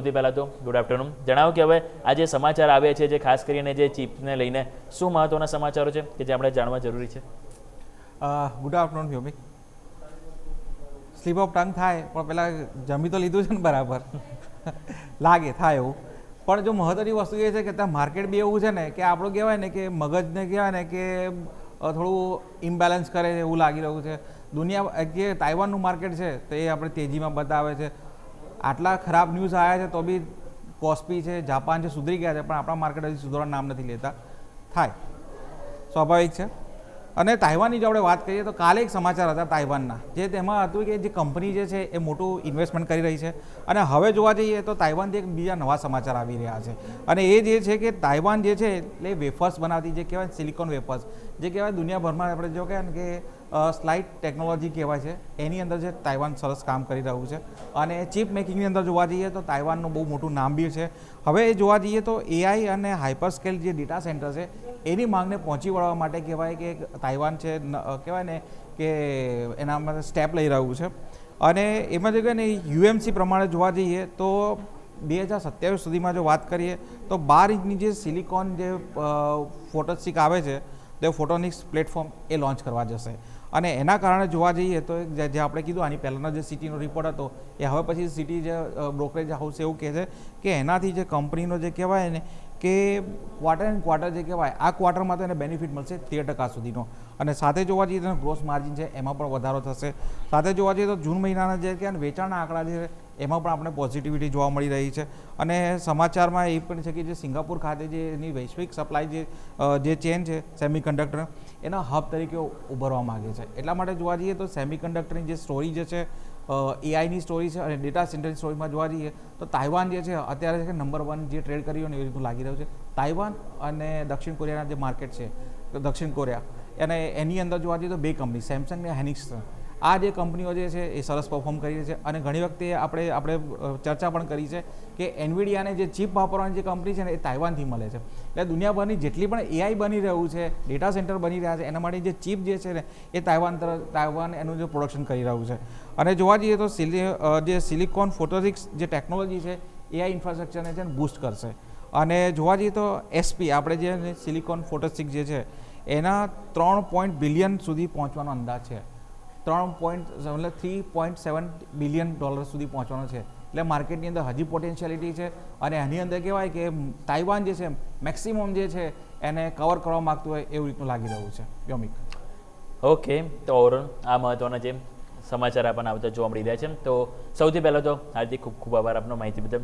સૌથી પહેલાં તો ગુડ આફ્ટરનૂન. જણાવો કે હવે આ જે સમાચાર આવે છે, જે ખાસ કરીને જે ચીપને લઈને શું મહત્વના સમાચારો છે કે જે આપણે જાણવા જરૂરી છે? Good afternoon Vyomik. Slip of tongue થાય પણ પહેલાં જમી તો લીધું છે ને બરાબર લાગે થાય એવું. પણ જો મહત્વની વસ્તુ એ છે કે ત્યાં માર્કેટ બી એવું છે ને કે આપણું કહેવાય ને કે મગજને કહેવાય ને કે થોડું ઇમ્બેલેન્સ કરે એવું લાગી રહ્યું છે. દુનિયા જે તાઇવાનનું માર્કેટ છે તો એ આપણે તેજીમાં બતાવે છે. આટલા ખરાબ ન્યૂઝ આવ્યા છે તો બી કોસ્પી છે, જાપાન છે, સુધરી ગયા છે, પણ આપણા માર્કેટ હજી સુધરવાનું નામ નથી લેતા. થાય, સ્વાભાવિક છે. અને તાઇવાનની જો આપણે વાત કરીએ તો કાલે એક સમાચાર હતા તાઇવાનના, જે તેમાં હતું કે જે કંપની જે છે એ મોટું ઇન્વેસ્ટમેન્ટ કરી રહી છે. અને હવે જોવા જઈએ તો તાઇવાનથી એક બીજા નવા સમાચાર આવી રહ્યા છે. અને એ જે છે કે તાઇવાન જે છે એટલે વેફર્સ બનાવતી, જે કહેવાય સિલિકોન વેફર્સ, જે કહેવાય દુનિયાભરમાં આપણે જો કહેવાય ને કે સ્લાઇટ ટેકનોલોજી કહેવાય છે, એની અંદર જે તાઇવાન સરસ કામ કરી રહ્યું છે. અને ચીપ મેકિંગની અંદર જોવા જઈએ તો તાઇવાનનું બહુ મોટું નામ બી છે. હવે એ જોવા જઈએ તો એઆઈ અને હાઇપર સ્કેલ જે ડેટા સેન્ટર છે એની માંગને પહોંચી વળવા માટે કહેવાય કે તાઇવાન છે કહેવાય ને કે એના માટે સ્ટેપ લઈ રહ્યું છે. અને એમાં જે કહે ને યુએમસી પ્રમાણે જોવા જઈએ તો 2027 સુધીમાં જો વાત કરીએ તો 12 ઇંચની જે સિલિકોન જે ફોટોનિક્સ આવે છે તે ફોટોનિક્સ પ્લેટફોર્મ એ લોન્ચ કરવા જશે. અને એના કારણે જોવા જઈએ તો જે આપણે કીધું આની પહેલાંનો જે સિટીનો રિપોર્ટ હતો એ હવે પછી સિટી જે બ્રોકરેજ હાઉસ એવું કહે છે કે એનાથી જે કંપનીનો જે કહેવાય ને કે ક્વાર્ટર એન્ડ ક્વાર્ટર જે કહેવાય આ ક્વાર્ટરમાં તો એને બેનિફિટ મળશે 13% સુધીનો. અને સાથે જોવા જઈએ તો ગ્રોસ માર્જિન છે એમાં પણ વધારો થશે. સાથે જોવા જઈએ તો જૂન મહિનાના જે કે વેચાણના આંકડા છે એમાં પણ આપણે પોઝિટિવિટી જોવા મળી રહી છે. અને સમાચારમાં એ પણ છે કે જે સિંગાપુર ખાતે જે એની વૈશ્વિક સપ્લાય જે ચેન છે સેમિકન્ડક્ટર એના હબ તરીકે ઉભરવા માગે છે. એટલા માટે જોવા જઈએ તો સેમિકન્ડક્ટરની જે સ્ટોરી જે છે એઆઈની સ્ટોરી છે અને ડેટા સેન્ટરની સ્ટોરીમાં જોવા જઈએ તો તાઇવાન જે છે અત્યારે છે કે નંબર 1 જે ટ્રેડ કરી હોય ને એ રીતનું લાગી રહ્યું છે. તાઇવાન અને દક્ષિણ કોરિયાના જે માર્કેટ છે તો દક્ષિણ કોરિયા અને એની અંદર જોવા જઈએ તો બે કંપની સેમસંગ અને હેનિક્સ, આ જે કંપનીઓ જે છે એ સરસ પરફોર્મ કરી રહી છે. અને ઘણી વખતે આપણે ચર્ચા પણ કરી છે કે એનવીડિયાને જે ચીપ વાપરવાની જે કંપની છે ને એ તાઇવાનથી મળે છે. એટલે દુનિયાભરની જેટલી પણ એઆઈ બની રહ્યું છે, ડેટા સેન્ટર બની રહ્યા છે, એના માટે જે ચીપ જે છે ને એ તાઇવાન એનું જે પ્રોડક્શન કરી રહ્યું છે. અને જોવા જઈએ તો જે સિલિકોન ફોટોનિક્સ જે ટેકનોલોજી છે એઆઈ ઇન્ફ્રાસ્ટ્રક્ચરને છે ને બૂસ્ટ કરશે. અને જોવા જઈએ તો એસપી આપણે જે સિલિકોન ફોટોનિક્સ જે છે એના 3 બિલિયન સુધી પહોંચવાનો અંદાજ છે. 3.7 બિલિયન ડોલર સુધી પહોંચવાનો છે. એટલે માર્કેટની અંદર હજી પોટેન્શિયાલિટી છે. અને એની અંદર કહેવાય કે તાઇવાન જે છે મેક્સિમમ જે છે એને કવર કરવા માગતું હોય એવું રીતનું લાગી રહ્યું છે. વ્યોમિક. ઓકે, તો ઓવરઓલ આ મહત્વના જે સમાચાર આપણને આવતા જોવા મળી રહ્યા છે. તો સૌથી પહેલાં તો હાર્દિક ખૂબ ખૂબ આભાર આપનો માહિતી બદલ.